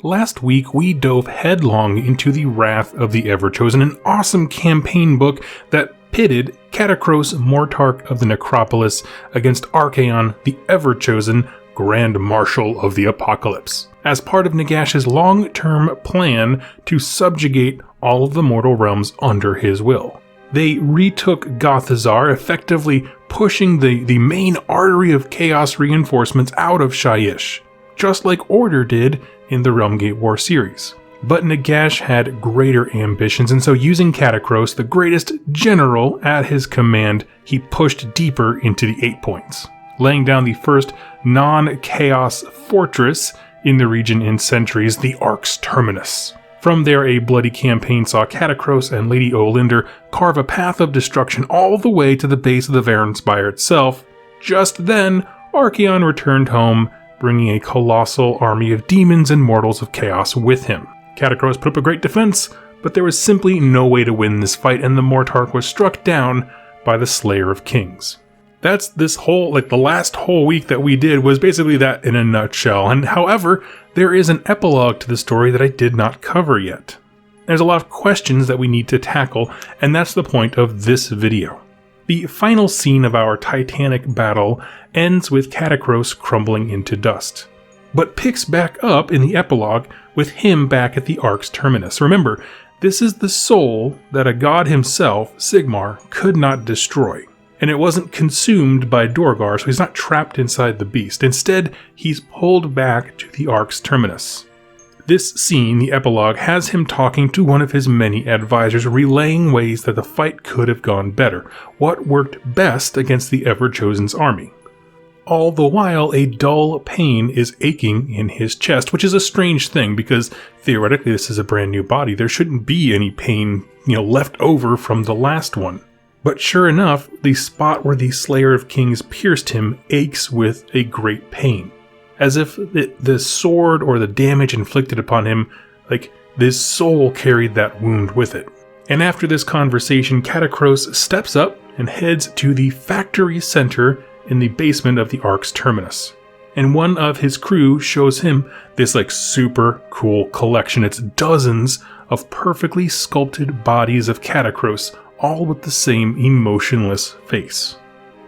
Last week, we dove headlong into the Wrath of the Everchosen, an awesome campaign book that pitted Cata Krause, Mortarch of the Necropolis, against Aeon, the Everchosen, Grand Marshal of the Apocalypse, as part of Nagash's long-term plan to subjugate all of the mortal realms under his will. They retook Gothazar, effectively pushing the main artery of chaos reinforcements out of Shyish, just like Order did in the Realmgate War series. But Nagash had greater ambitions, and so using Cata Krause, the greatest general at his command, he pushed deeper into the 8 points, laying down the first non-chaos fortress in the region in centuries, the Ark's Terminus. From there, a bloody campaign saw Cata Krause and Lady Olinder carve a path of destruction all the way to the base of the Varanspire itself. Just then, Aeon returned home, bringing a colossal army of demons and mortals of chaos with him. Cata Krause put up a great defense, but there was simply no way to win this fight, and the Mortarch was struck down by the Slayer of Kings. That's this whole, the last whole week that we did was basically that in a nutshell. And however, there is an epilogue to the story that I did not cover yet. There's a lot of questions that we need to tackle, and that's the point of this video. The final scene of our titanic battle ends with Cata Krause crumbling into dust, but picks back up in the epilogue with him back at the Ark's Terminus. Remember, this is the soul that a god himself, Sigmar, could not destroy. And it wasn't consumed by Dorgar, so he's not trapped inside the beast. Instead, he's pulled back to the Ark's Terminus. This scene, the epilogue, has him talking to one of his many advisors, relaying ways that the fight could have gone better, what worked best against the Everchosen's army. All the while, a dull pain is aching in his chest, which is a strange thing because theoretically this is a brand new body. There shouldn't be any pain, left over from the last one. But sure enough, the spot where the Slayer of Kings pierced him aches with a great pain. As if the sword or the damage inflicted upon him, this soul carried that wound with it. And after this conversation, Cata Krause steps up and heads to the factory center in the basement of the Ark's Terminus. And one of his crew shows him this super cool collection. It's dozens of perfectly sculpted bodies of Cata Krause, all with the same emotionless face.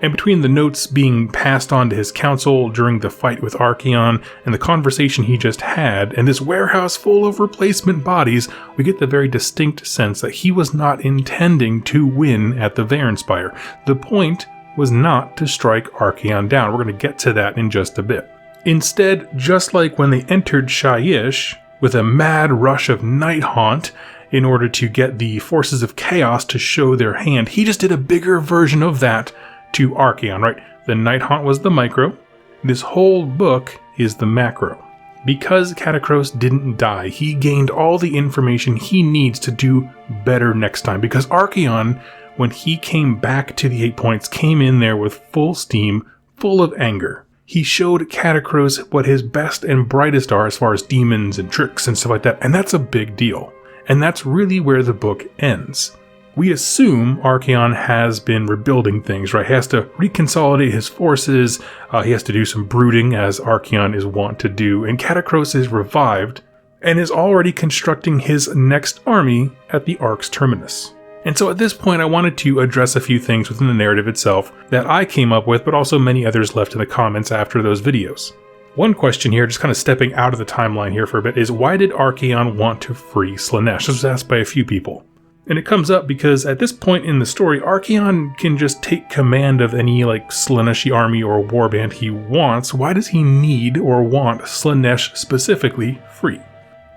And between the notes being passed on to his council during the fight with Aeon and the conversation he just had, and this warehouse full of replacement bodies, we get the very distinct sense that he was not intending to win at the Varanspire. The point was not to strike Aeon down. We're going to get to that in just a bit. Instead, just like when they entered Shyish with a mad rush of Night Haunt, in order to get the forces of chaos to show their hand, he just did a bigger version of that to Aeon, right? The Night Haunt was the micro. This whole book is the macro. Because Cata Krause didn't die, he gained all the information he needs to do better next time. Because Aeon, when he came back to the 8 points, came in there with full steam, full of anger. He showed Cata Krause what his best and brightest are as far as demons and tricks and stuff like that, and that's a big deal. And that's really where the book ends. We assume Aeon has been rebuilding things, right? He has to reconsolidate his forces, he has to do some brooding, as Aeon is wont to do, and Cata Krause is revived, and is already constructing his next army at the Ark's Terminus. And so at this point I wanted to address a few things within the narrative itself that I came up with, but also many others left in the comments after those videos. One question here, just kind of stepping out of the timeline here for a bit, is why did Aeon want to free Slowness? This was asked by a few people. And it comes up because at this point in the story, Aeon can just take command of any Slaaneshi army or warband he wants. Why does he need or want Slaanesh specifically free?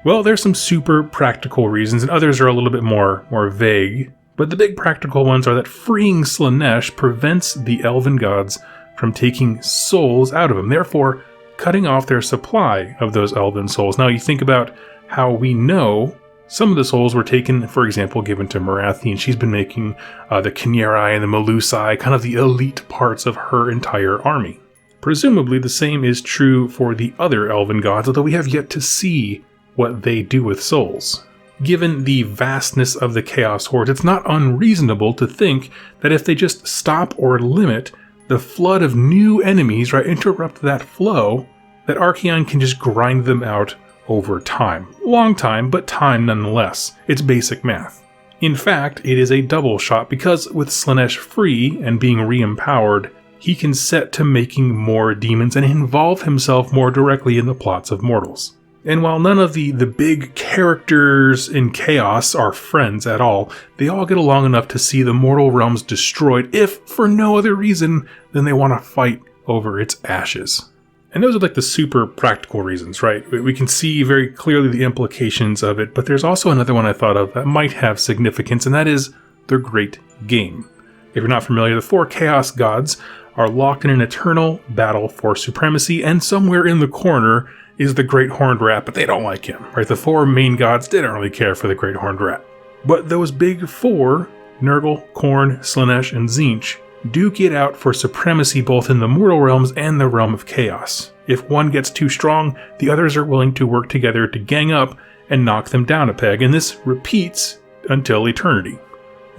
Well, there's some super practical reasons, and others are a little bit more vague. But the big practical ones are that freeing Slaanesh prevents the elven gods from taking souls out of him, therefore cutting off their supply of those elven souls. Now you think about how we know some of the souls were taken, for example, given to Morathi, and she's been making the Kinyerai and the Melusai kind of the elite parts of her entire army. Presumably the same is true for the other elven gods, although we have yet to see what they do with souls. Given the vastness of the Chaos Hordes, it's not unreasonable to think that if they just stop or limit the flood of new enemies, right, interrupt that flow, that Aeon can just grind them out over time. Long time, but time nonetheless. It's basic math. In fact, it is a double shot because with Slowness free and being re-empowered, he can set to making more demons and involve himself more directly in the plots of mortals. And while none of the big characters in Chaos are friends at all, they all get along enough to see the mortal realms destroyed, if for no other reason than they want to fight over its ashes. And those are like the super practical reasons, right? We can see very clearly the implications of it, but there's also another one I thought of that might have significance, and that is their great game. If you're not familiar, the 4 Chaos gods are locked in an eternal battle for supremacy, and somewhere in the corner is the Great Horned Rat, but they don't like him, right? The 4 main gods didn't really care for the Great Horned Rat. But those big 4, Nurgle, Khorne, Slaanesh, and Tzeentch, duke it out for supremacy both in the mortal realms and the realm of chaos. If one gets too strong, the others are willing to work together to gang up and knock them down a peg, and this repeats until eternity.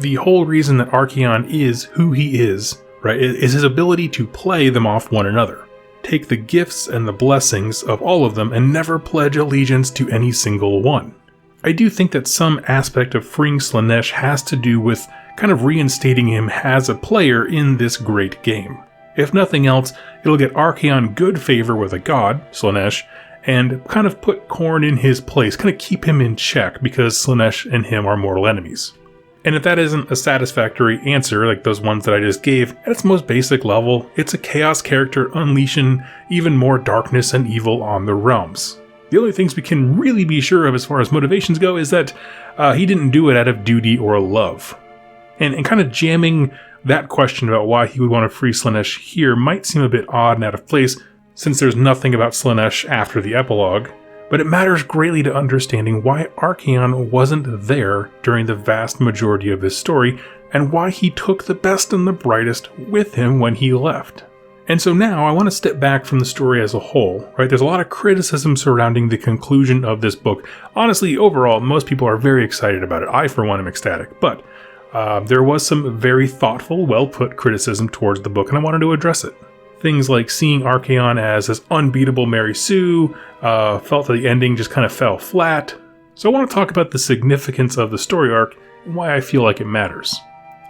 The whole reason that Aeon is who he is, right, is his ability to play them off one another. Take the gifts and the blessings of all of them and never pledge allegiance to any single one. I do think that some aspect of freeing Slaanesh has to do with kind of reinstating him as a player in this great game. If nothing else, it'll get Aeon good favor with a god, Slaanesh, and kind of put Khorne in his place, kind of keep him in check because Slaanesh and him are mortal enemies. And if that isn't a satisfactory answer, like those ones that I just gave, at its most basic level, it's a chaos character unleashing even more darkness and evil on the realms. The only things we can really be sure of as far as motivations go is that he didn't do it out of duty or love. And kind of jamming that question about why he would want to free Slaanesh here might seem a bit odd and out of place, since there's nothing about Slaanesh after the epilogue, but it matters greatly to understanding why Aeon wasn't there during the vast majority of his story, and why he took the best and the brightest with him when he left. And so now I want to step back from the story as a whole, right? There's a lot of criticism surrounding the conclusion of this book. Honestly, overall, most people are very excited about it. I, for one, am ecstatic, but there was some very thoughtful, well-put criticism towards the book, and I wanted to address it. Things like seeing Aeon as this unbeatable Mary Sue, felt that the ending just kind of fell flat. So I want to talk about the significance of the story arc and why I feel like it matters.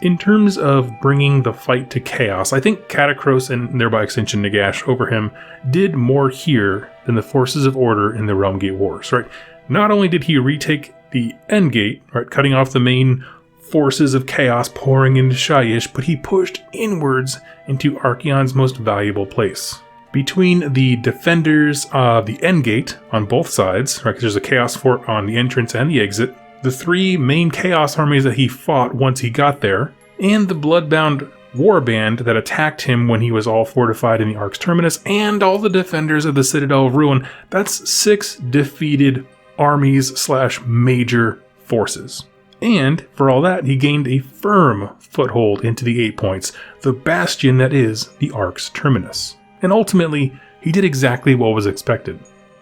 In terms of bringing the fight to chaos, I think Cata Krause, and thereby extension Nagash over him, did more here than the forces of order in the Realm Gate Wars, right? Not only did he retake the Endgate, right, cutting off the main forces of chaos pouring into Shyish, but he pushed inwards into Aeon's most valuable place. Between the defenders of the Endgate on both sides, right, because there's a chaos fort on the entrance and the exit, the 3 main chaos armies that he fought once he got there, and the bloodbound warband that attacked him when he was all fortified in the Ark's terminus, and all the defenders of the Citadel of Ruin, that's 6 defeated armies / major forces. And for all that, he gained a firm foothold into the 8 points, the bastion that is the Ark's terminus. And ultimately, he did exactly what was expected.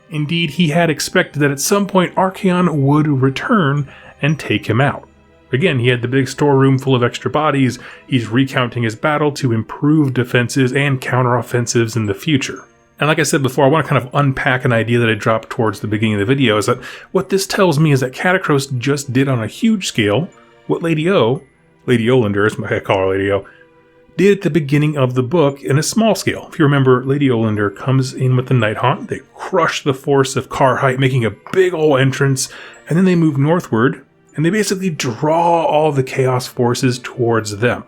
Indeed, he had expected that at some point Aeon would return and take him out. Again, he had the big storeroom full of extra bodies, he's recounting his battle to improve defenses and counteroffensives in the future. And like I said before, I want to kind of unpack an idea that I dropped towards the beginning of the video, is that what this tells me is that Cata Krause just did on a huge scale what Lady Ollander, as I call her Lady O, did at the beginning of the book in a small scale. If you remember, Lady Ollander comes in with the Nighthaunt, they crush the force of Karhite, making a big ol' entrance, and then they move northward, and they basically draw all the Chaos forces towards them.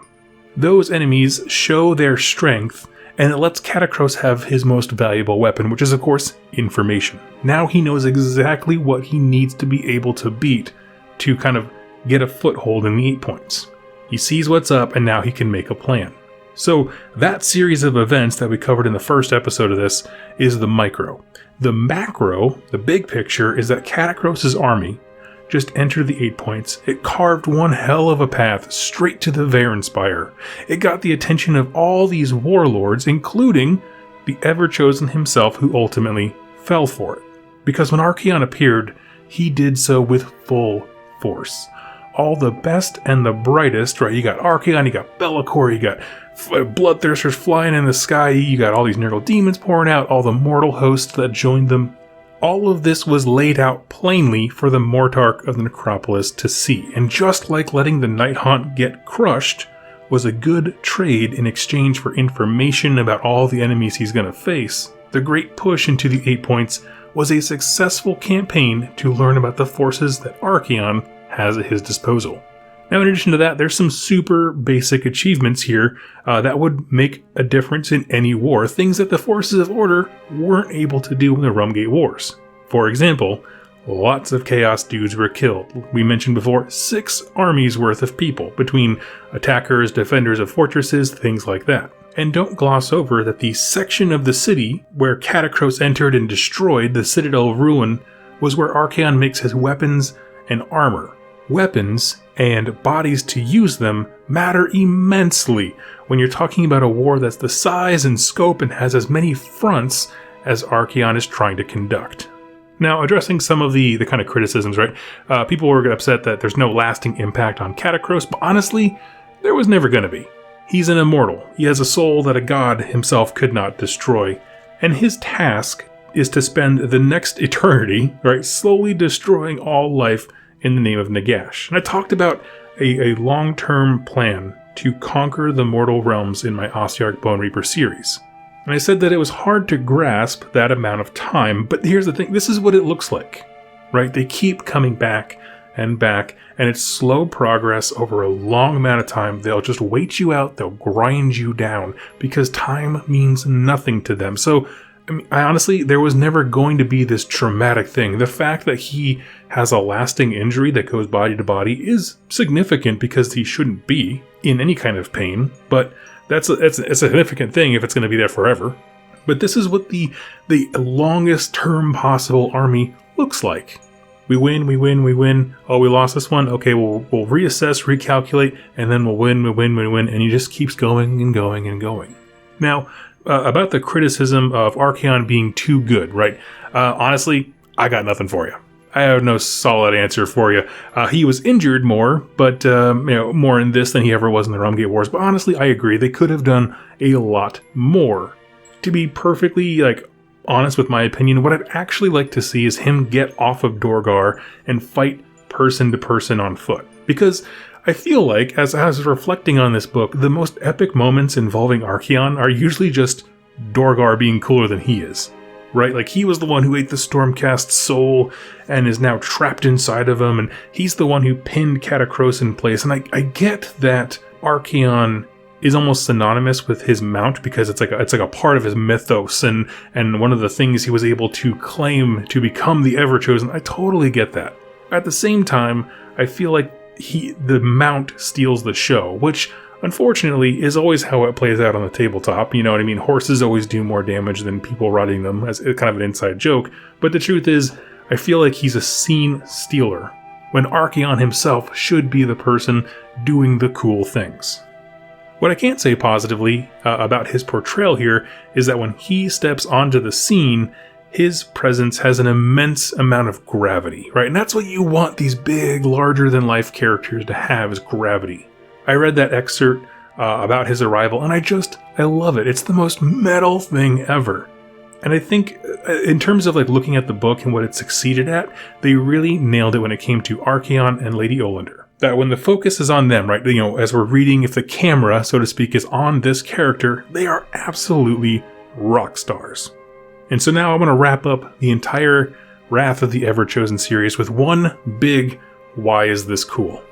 Those enemies show their strength, and it lets Cata Krause have his most valuable weapon, which is, of course, information. Now he knows exactly what he needs to be able to beat to kind of get a foothold in the 8 points. He sees what's up, and now he can make a plan. So that series of events that we covered in the first episode of this is the micro. The macro, the big picture, is that Cata Krause's army just entered the 8 points. It carved one hell of a path straight to the Varenspire. It got the attention of all these warlords, including the Everchosen himself, who ultimately fell for it. Because when Aeon appeared, he did so with full force. All the best and the brightest, right? You got Aeon, you got Be'lakor, you got Bloodthirsters flying in the sky, you got all these Nurgle demons pouring out, all the mortal hosts that joined them. All of this was laid out plainly for the Mortarch of the Necropolis to see, and just like letting the Nighthaunt get crushed was a good trade in exchange for information about all the enemies he's going to face, the Great Push into the 8 points was a successful campaign to learn about the forces that Archaon has at his disposal. Now, in addition to that, there's some super basic achievements here that would make a difference in any war, things that the Forces of Order weren't able to do in the Rumgate Wars. For example, lots of Chaos dudes were killed. We mentioned before, 6 armies worth of people, between attackers, defenders of fortresses, things like that. And don't gloss over that the section of the city where Cata Krause entered and destroyed the Citadel of Ruin was where Archaon makes his weapons and armor. Weapons and bodies to use them matter immensely when you're talking about a war that's the size and scope and has as many fronts as Archaon is trying to conduct. Now, addressing some of the kind of criticisms, right? People were upset that there's no lasting impact on Cata Krause, but honestly, there was never going to be. He's an immortal. He has a soul that a god himself could not destroy, and his task is to spend the next eternity, right, slowly destroying all life in the name of Nagash. And I talked about a long-term plan to conquer the mortal realms in my Ossiarch Bone Reaper series. And I said that it was hard to grasp that amount of time, but here's the thing, this is what it looks like, right? They keep coming back, and it's slow progress over a long amount of time. They'll just wait you out, they'll grind you down, because time means nothing to them. So, I honestly, there was never going to be this traumatic thing. The fact that he has a lasting injury that goes body to body is significant because he shouldn't be in any kind of pain, but it's a significant thing if it's going to be there forever. But this is what the longest term possible army looks like. We win. Oh, we lost this one. Okay, we'll reassess, recalculate, and then we'll win, and he just keeps going and going and going. Now, about the criticism of Archaon being too good, right? Honestly, I got nothing for you. I have no solid answer for you. He was injured more, but more in this than he ever was in the Rumgate Wars. But honestly, I agree. They could have done a lot more. To be perfectly honest with my opinion, what I'd actually like to see is him get off of Dorgar and fight person to person on foot. Because I feel like, as I was reflecting on this book, the most epic moments involving Archaon are usually just Dorgar being cooler than he is. Right? Like, he was the one who ate the Stormcast's soul and is now trapped inside of him, and he's the one who pinned Cata Krause in place. And I get that Archaon is almost synonymous with his mount because it's like a part of his mythos and one of the things he was able to claim to become the Everchosen. I totally get that. At the same time, I feel like the mount steals the show, which unfortunately is always how it plays out on the tabletop. You know what I mean? Horses always do more damage than people riding them, as kind of an inside joke. But the truth is, I feel like he's a scene stealer, when Archaon himself should be the person doing the cool things. What I can't say positively about his portrayal here is that when he steps onto the scene, his presence has an immense amount of gravity, right? And that's what you want these big, larger-than-life characters to have, is gravity. I read that excerpt about his arrival, and I love it. It's the most metal thing ever. And I think, in terms of looking at the book and what it succeeded at, they really nailed it when it came to Archaon and Lady Olander. That when the focus is on them, right, as we're reading, if the camera, so to speak, is on this character, they are absolutely rock stars. And so now I'm going to wrap up the entire Wrath of the Everchosen series with one big, why is this cool?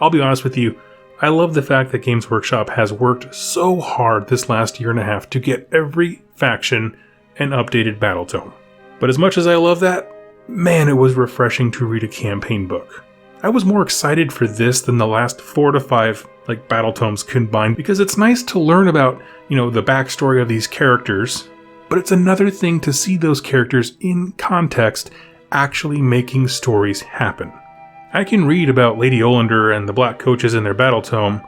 I'll be honest with you, I love the fact that Games Workshop has worked so hard this last year and a half to get every faction an updated battle tome. But as much as I love that, man, it was refreshing to read a campaign book. I was more excited for this than the last 4 to 5 battle tomes combined, because it's nice to learn about, the backstory of these characters, but it's another thing to see those characters in context actually making stories happen. I can read about Lady Olander and the Black Coaches in their battle tome,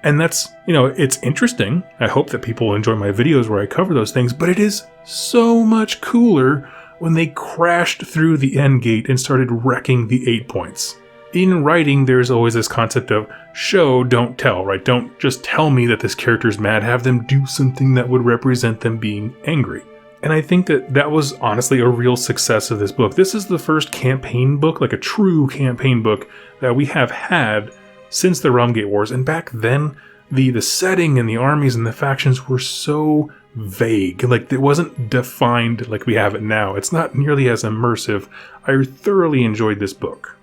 and that's, it's interesting. I hope that people enjoy my videos where I cover those things, but it is so much cooler when they crashed through the end gate and started wrecking the 8 points. In writing, there's always this concept of show, don't tell, right? Don't just tell me that this character's mad, have them do something that would represent them being angry. And I think that was honestly a real success of this book. This is the first campaign book, like a true campaign book, that we have had since the Realm Gate Wars. And back then, the setting and the armies and the factions were so vague. Like, it wasn't defined like we have it now. It's not nearly as immersive. I thoroughly enjoyed this book.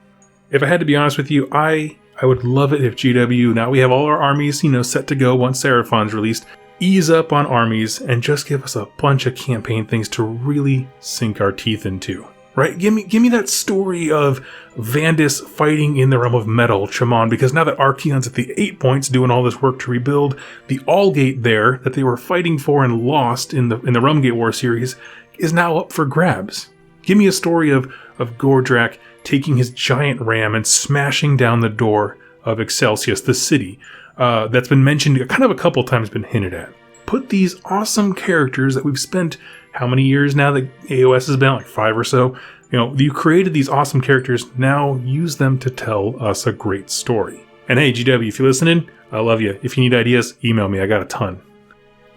If I had to be honest with you, I would love it if GW, now we have all our armies, set to go once Seraphon's released, ease up on armies and just give us a bunch of campaign things to really sink our teeth into. Right? Give me that story of Vandis fighting in the realm of metal, Chamon, because now that Archaeon's at the 8 points doing all this work to rebuild, the Allgate there that they were fighting for and lost in the Realm Gate War series is now up for grabs. Give me a story of Gordrak taking his giant ram and smashing down the door of Excelsius, the city, that's been mentioned kind of a couple times, been hinted at. Put these awesome characters that we've spent how many years now that AOS has been, like 5 or so, you created these awesome characters, now use them to tell us a great story. And hey, GW, if you're listening, I love you. If you need ideas, email me, I got a ton.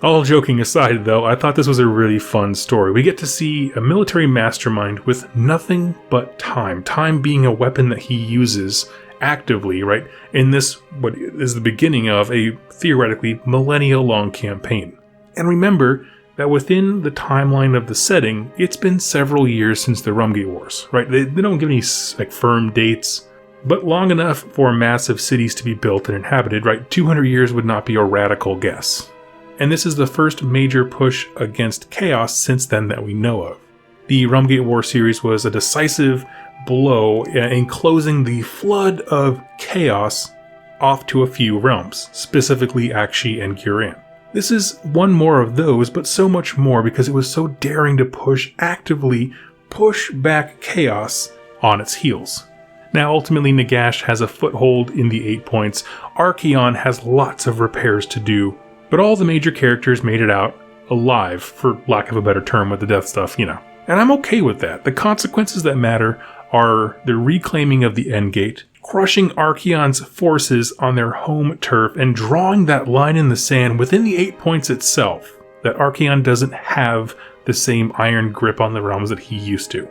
All joking aside though, I thought this was a really fun story. We get to see a military mastermind with nothing but time. Time being a weapon that he uses actively, right, in this, what is the beginning of a theoretically millennia-long campaign. And remember that within the timeline of the setting, it's been several years since the Realm Gate Wars, right? They don't give any firm dates, but long enough for massive cities to be built and inhabited, right? 200 years would not be a radical guess. And this is the first major push against chaos since then that we know of. The Realm Gate War series was a decisive blow in closing the flood of chaos off to a few realms, specifically Akshi and Guran. This is one more of those, but so much more because it was so daring to actively push back chaos on its heels. Now ultimately Nagash has a foothold in the 8 points, Archaeon has lots of repairs to do, but all the major characters made it out alive, for lack of a better term with the death stuff, And I'm okay with that. The consequences that matter are the reclaiming of the Endgate, crushing Archaeon's forces on their home turf, and drawing that line in the sand within the 8 points itself, that Archaeon doesn't have the same iron grip on the realms that he used to.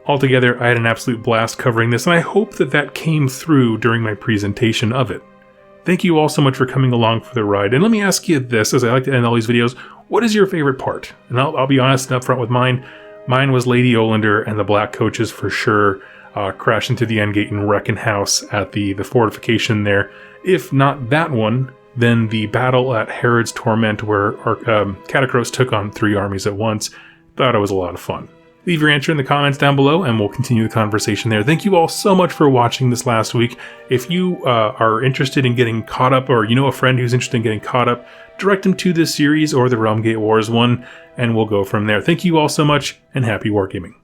Altogether, I had an absolute blast covering this, and I hope that came through during my presentation of it. Thank you all so much for coming along for the ride, and let me ask you this, as I like to end all these videos, what is your favorite part? And I'll be honest and upfront with mine. Mine was Lady Olander and the Black Coaches for sure, crash into the Endgate and wrecking house at the fortification there. If not that one, then the battle at Herod's Torment where Cata Krause took on 3 armies at once. Thought it was a lot of fun. Leave your answer in the comments down below and we'll continue the conversation there. Thank you all so much for watching this last week. If you are interested in getting caught up, or a friend who's interested in getting caught up, direct them to this series or the Realm Gate Wars one, and we'll go from there. Thank you all so much, and happy wargaming.